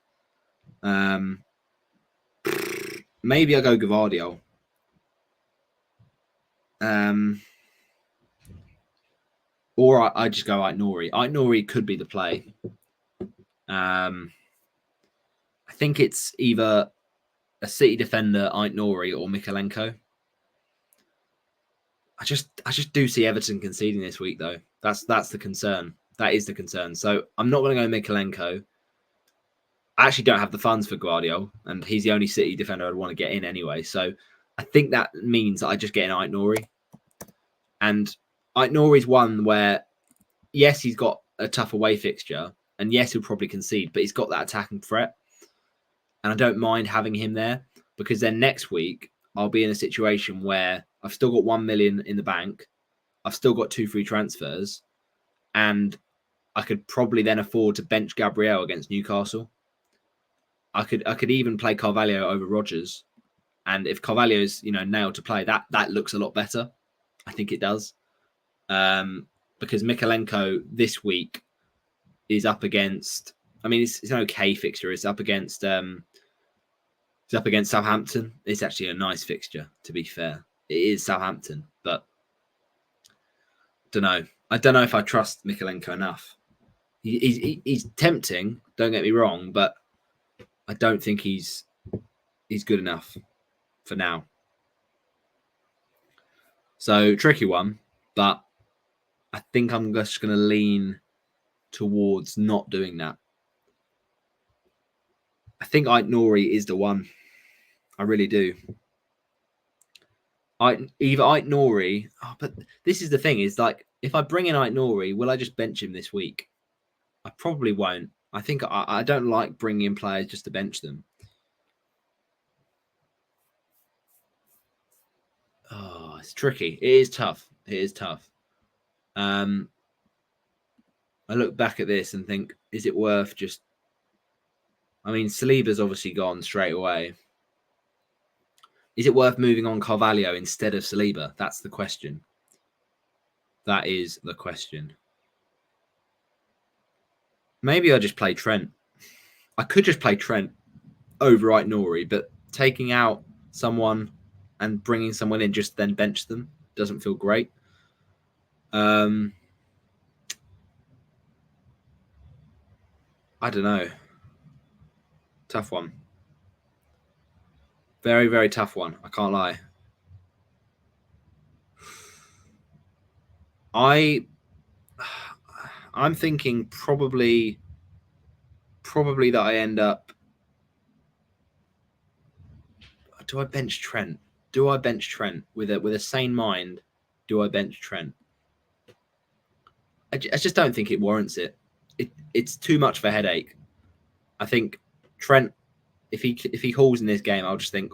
maybe I go Gavardio. Or I just go Aït-Nouri. Aït-Nouri could be the play. I think it's either a City defender, Aït-Nouri, or Mykolenko. I just do see Everton conceding this week, though. That's the concern. That is the concern. So I'm not going to go Mykolenko. I actually don't have the funds for Guardiola, and he's the only City defender I'd want to get in anyway. So I think that means that I just get in Aït-Nouri. And Aït-Nouri's one where, yes, he's got a tough away fixture, and yes, he'll probably concede, but he's got that attacking threat. And I don't mind having him there because then next week I'll be in a situation where I've still got 1 million in the bank. I've still got 2 free transfers, and I could probably then afford to bench Gabriel against Newcastle. I could even play Carvalho over Rodgers, and if Carvalho's nailed to play, that looks a lot better. I think it does, because Mykolenko this week is up against. I mean, it's an okay fixture. It's up against Southampton. It's actually a nice fixture, to be fair. It is Southampton, but I don't know if I trust Mykolenko enough. He's tempting, don't get me wrong, but I don't think he's good enough for now. So tricky one, but I think I'm just going to lean towards not doing that. I think Aït-Nouri is the one. I really do. Either Aït-Nouri, but this is the thing: is like if I bring in Aït-Nouri, will I just bench him this week? I probably won't. I think I don't like bringing in players just to bench them. Oh, it's tricky. It is tough. It is tough. I look back at this and think, is it worth just? I mean, Saliba's obviously gone straight away. Is it worth moving on Carvalho instead of Saliba? That's the question. That is the question. Maybe I just play Trent. I could just play Trent over Aït-Nouri, but taking out someone and bringing someone in, just then bench them, doesn't feel great. I don't know. Tough one. Very, very tough one. I can't lie. I'm thinking probably that I end up. Do I bench Trent? Do I bench Trent with a sane mind? Do I bench Trent? I just don't think it warrants it. It's too much of a headache. I think Trent, if he hauls in this game, I'll just think,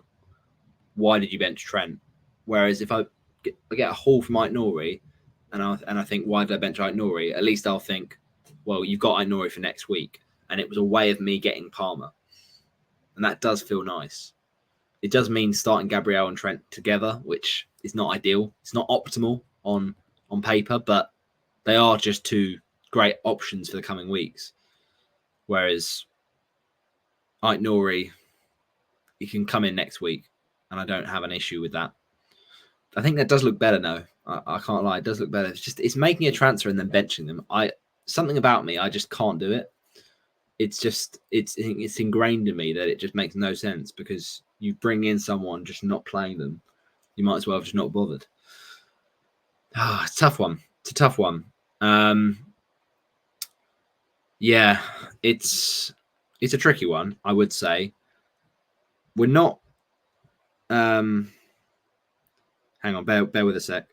why did you bench Trent? Whereas if I get a haul from Aït-Nouri, and I think, why did I bench Aït-Nouri? At least I'll think, well, you've got Aït-Nouri for next week, and it was a way of me getting Palmer, and that does feel nice. It does mean starting Gabriel and Trent together, which is not ideal. It's not optimal on paper, but they are just two great options for the coming weeks. Whereas Aït-Nouri, he can come in next week, and I don't have an issue with that. I think that does look better now. I can't lie, it does look better. It's making a transfer and then benching them. Something about me, I just can't do it. It's ingrained in me that it just makes no sense, because you bring in someone just not playing them, you might as well have just not bothered. It's a tough one. It's a tough one. Yeah, it's a tricky one, I would say. We're not. Hang on, bear with a sec.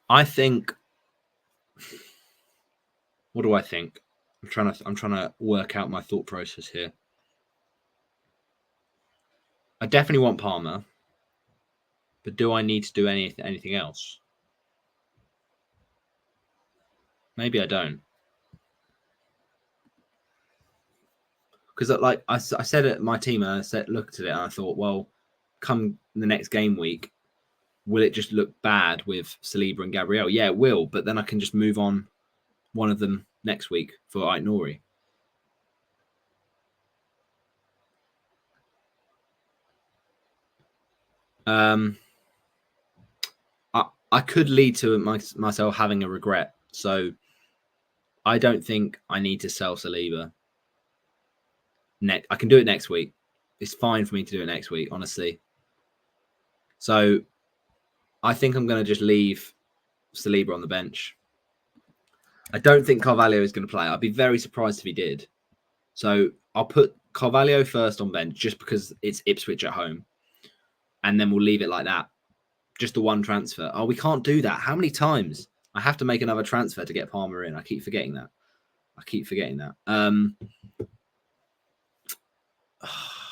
I think. What do I think? I'm trying to work out my thought process here. I definitely want Palmer, but do I need to do anything else? Maybe I don't. Because like I said at my team, and I said looked at it and I thought, well, come the next game week, will it just look bad with Saliba and Gabriel? Yeah, it will, but then I can just move on one of them next week for Aït-Nouri. I could lead to myself having a regret. So I don't think I need to sell Saliba. I can do it next week. It's fine for me to do it next week, honestly. So I think I'm going to just leave Saliba on the bench. I don't think Carvalho is going to play. I'd be very surprised if he did. So I'll put Carvalho first on bench just because it's Ipswich at home. And then we'll leave it like that. Just the one transfer. Oh, we can't do that. How many times? I have to make another transfer to get Palmer in. I keep forgetting that.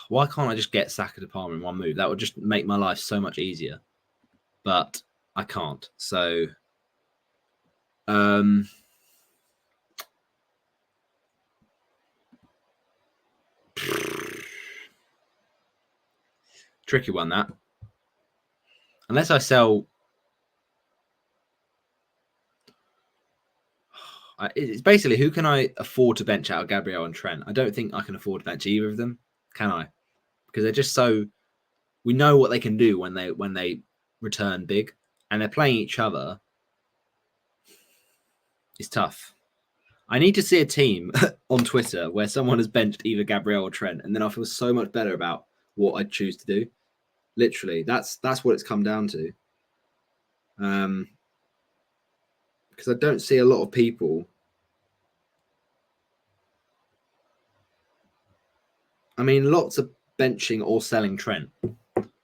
Why can't I just get Saka to Palmer in one move? That would just make my life so much easier. But I can't. So tricky one, that. Unless I sell... It's basically, who can I afford to bench out of Gabriel and Trent? I don't think I can afford to bench either of them. Can I? Because they're just so... We know what they can do when they return big. And they're playing each other. It's tough. I need to see a team on Twitter where someone has benched either Gabriel or Trent, and then I'll feel so much better about what I'd choose to do. Literally, that's what it's come down to. Because I don't see a lot of people. I mean, lots of benching or selling Trent.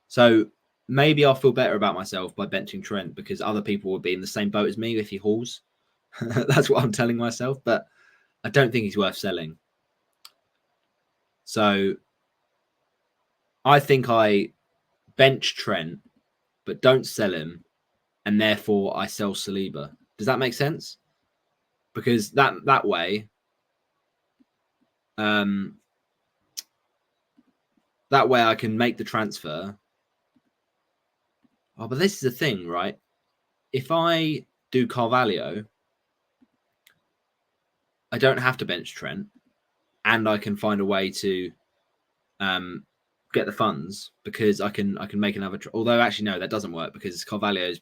So maybe I'll feel better about myself by benching Trent because other people would be in the same boat as me if he hauls. That's what I'm telling myself, but I don't think he's worth selling. So I think I bench Trent, but don't sell him, and therefore I sell Saliba. Does that make sense? Because that way, that way I can make the transfer. Oh, but this is the thing, right? If I do Carvalho, I don't have to bench Trent, and I can find a way to get the funds because I can make another. Although actually no, that doesn't work because Carvalho's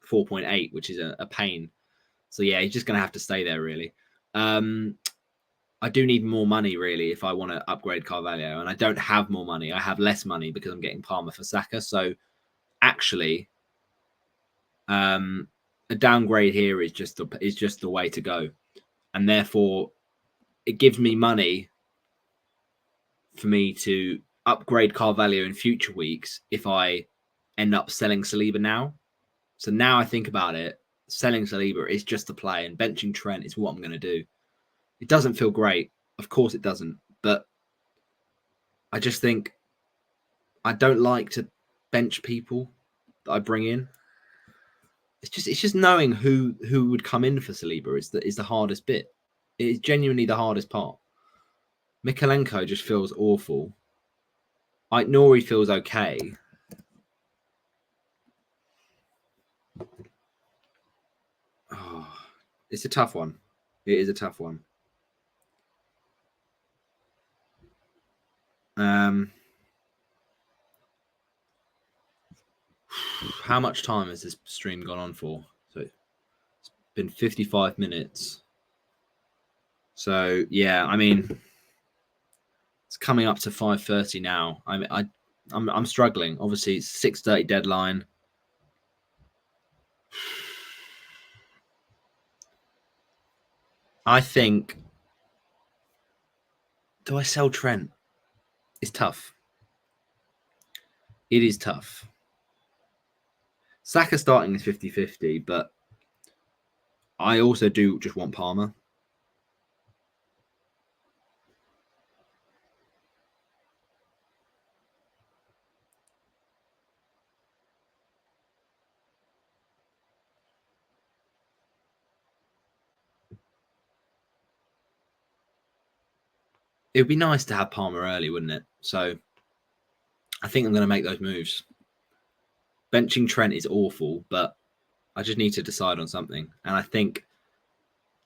4.8, which is a pain. So yeah, he's just going to have to stay there really. I do need more money really if I want to upgrade Carvalho, and I don't have more money. I have less money because I'm getting Palmer for Saka. So actually, a downgrade here is just the way to go, and therefore it gives me money for me to upgrade Carvalho in future weeks if I end up selling Saliba now. So now I think about it, selling Saliba is just the play, and benching Trent is what I'm going to do. It doesn't feel great. Of course it doesn't. But I just think I don't like to bench people that I bring in. It's just knowing who would come in for Saliba is the hardest bit. It is genuinely the hardest part. Mikalenko just feels awful. Aït-Nouri feels okay. Oh, it's a tough one. It is a tough one. How much time has this stream gone on for? So it's been 55 minutes. So yeah, I mean, it's coming up to 5:30 now. I'm struggling. Obviously, it's 6:30 deadline. I think. Do I sell Trent? It's tough. It is tough. Saka starting is 50-50, but I also do just want Palmer. it would be nice to have Palmer early, wouldn't it? So I think I'm going to make those moves. Benching Trent is awful, but I just need to decide on something. And I think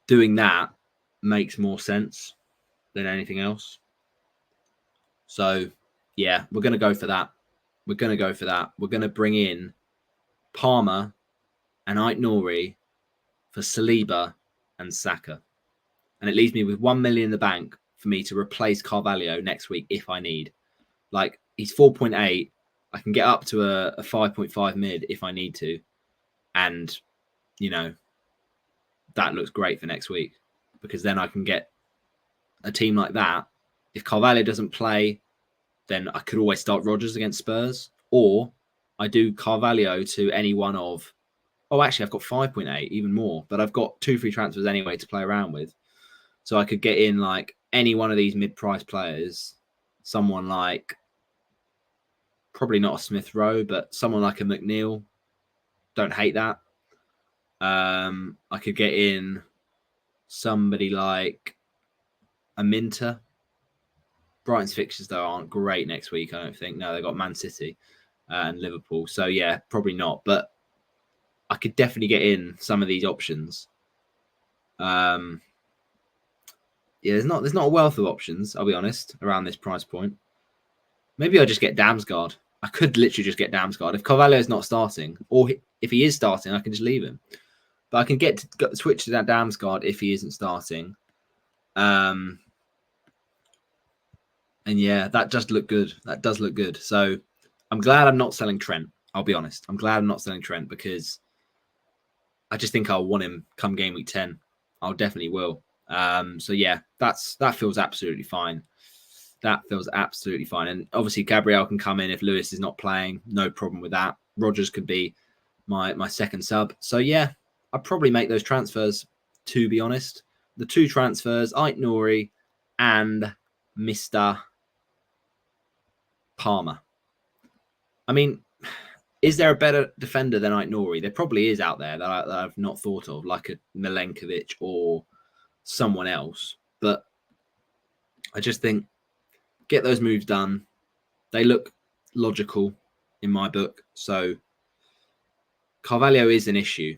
doing that makes more sense than anything else. So, yeah, we're going to go for that. We're going to go for that. We're going to bring in Palmer and Ait-Nouri for Saliba and Saka. And it leaves me with 1 million in the bank for me to replace Carvalho next week if I need. Like, he's 4.8. I can get up to a 5.5 mid if I need to. And, you know, that looks great for next week because then I can get a team like that. If Carvalho doesn't play, then I could always start Rodgers against Spurs, or I do Carvalho to any one of. Oh, actually, I've got 5.8, even more, but I've got 2 free transfers anyway to play around with. So I could get in like any one of these mid-price players, someone like, probably not a Smith Rowe, but someone like a McNeil. Don't hate that. I could get in somebody like a Minter. Brighton's fixtures, though, aren't great next week, I don't think. No, they've got Man City and Liverpool. So, yeah, probably not. But I could definitely get in some of these options. Yeah, there's not a wealth of options, I'll be honest, around this price point. Maybe I'll just get Damsgaard. I could literally just get Damsgaard. If Carvalho is not starting, or if he is starting, I can just leave him. But I can switch to that Damsgaard if he isn't starting. And yeah, that does look good. That does look good. So I'm glad I'm not selling Trent. I'll be honest. I'm glad I'm not selling Trent because I just think I'll want him come game week 10. I'll definitely will. So yeah, that feels absolutely fine. That feels absolutely fine. And obviously Gabriel can come in if Lewis is not playing. No problem with that. Rodgers could be my second sub. So yeah, I'd probably make those transfers, to be honest. The 2 transfers, Ait-Nouri and Mr. Palmer. I mean, is there a better defender than Ait-Nouri? There probably is out there that I've not thought of, like a Milenkovic or someone else. But I just think get those moves done. They look logical in my book. So Carvalho is an issue.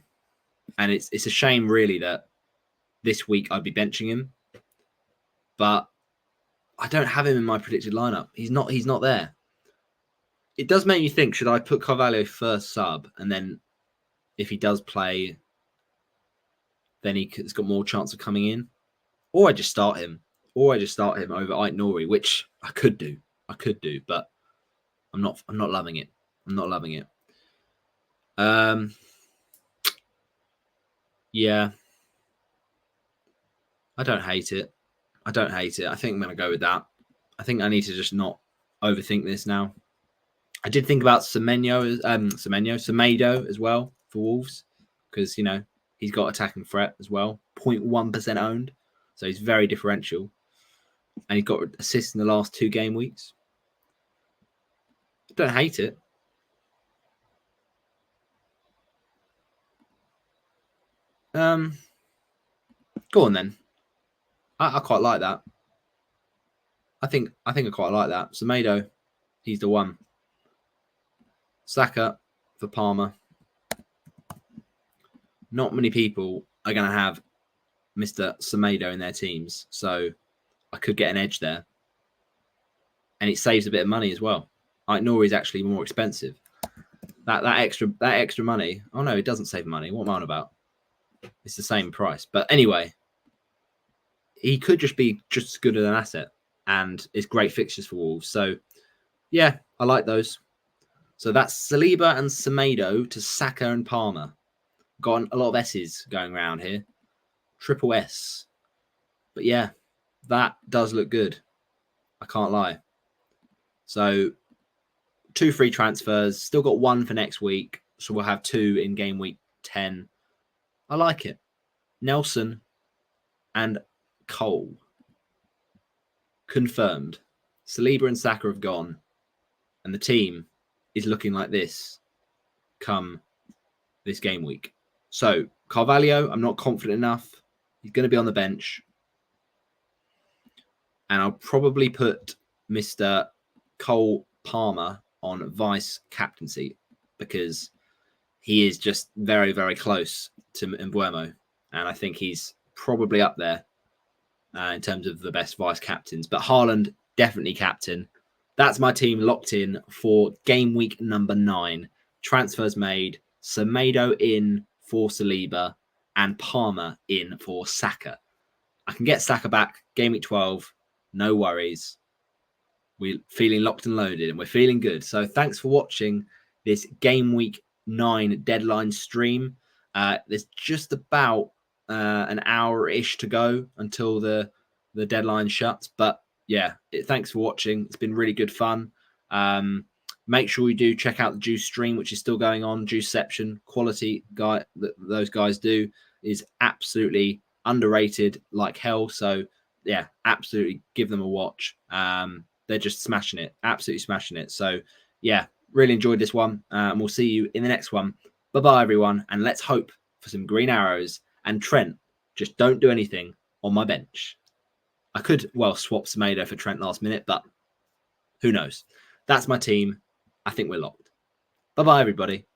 And it's a shame, really, that this week I'd be benching him. But I don't have him in my predicted lineup. He's not there. It does make me think, should I put Carvalho first sub, and then if he does play, then he's got more chance of coming in? Or I just start him. Or I just start him over Ait-Nouri, which I could do. But I'm not loving it. I'm not loving it. Yeah. I don't hate it. I think I'm going to go with that. I think I need to just not overthink this now. I did think about Semedo as well for Wolves because, you know, he's got attacking threat as well. 0.1% owned. So he's very differential. And he's got assists in the last 2 game weeks. Don't hate it. Go on then. I quite like that. I think I quite like that. Semedo, he's the one. Saka for Palmer. Not many people are going to have Mr. Semedo in their teams, so I could get an edge there. And it saves a bit of money as well. Ait-Nouri is actually more expensive. That extra money. Oh no, it doesn't save money. What am I on about? It's the same price. But anyway, he could just be just as good as an asset, and it's great fixtures for Wolves. So yeah, I like those. So that's Saliba and Semedo to Saka and Palmer. Got a lot of S's going around here. Triple S. But yeah, that does look good. I can't lie. So 2 free transfers. Still got 1 for next week. So we'll have 2 in game week 10. I like it. Nelson and Cole. Confirmed. Saliba and Saka have gone. And the team is looking like this come this game week. So Carvalho, I'm not confident enough. He's going to be on the bench. and I'll probably put Mr. Cole Palmer on vice captaincy because he is just very, very close to Mbuemo. And I think he's probably up there in terms of the best vice captains. But Haaland, definitely captain. That's my team locked in for game week number 9. Transfers made. Semedo in for Saliba and Palmer in for Saka. I can get Saka back game week 12. No worries. We're feeling locked and loaded and we're feeling good. So thanks for watching this game week 9 deadline stream. There's just about an hour-ish to go until the deadline shuts. But yeah, thanks for watching. It's been really good fun. Make sure you do check out the Juice stream, which is still going on. Juiceception, quality guy that those guys do is absolutely underrated like hell. So yeah, absolutely give them a watch. They're just smashing it, absolutely smashing it. So yeah, really enjoyed this one. And we'll see you in the next one. Bye-bye, everyone. And let's hope for some green arrows. And Trent, just don't do anything on my bench. I could, well, swap Semedo for Trent last minute, but who knows? That's my team. I think we're locked. Bye-bye, everybody.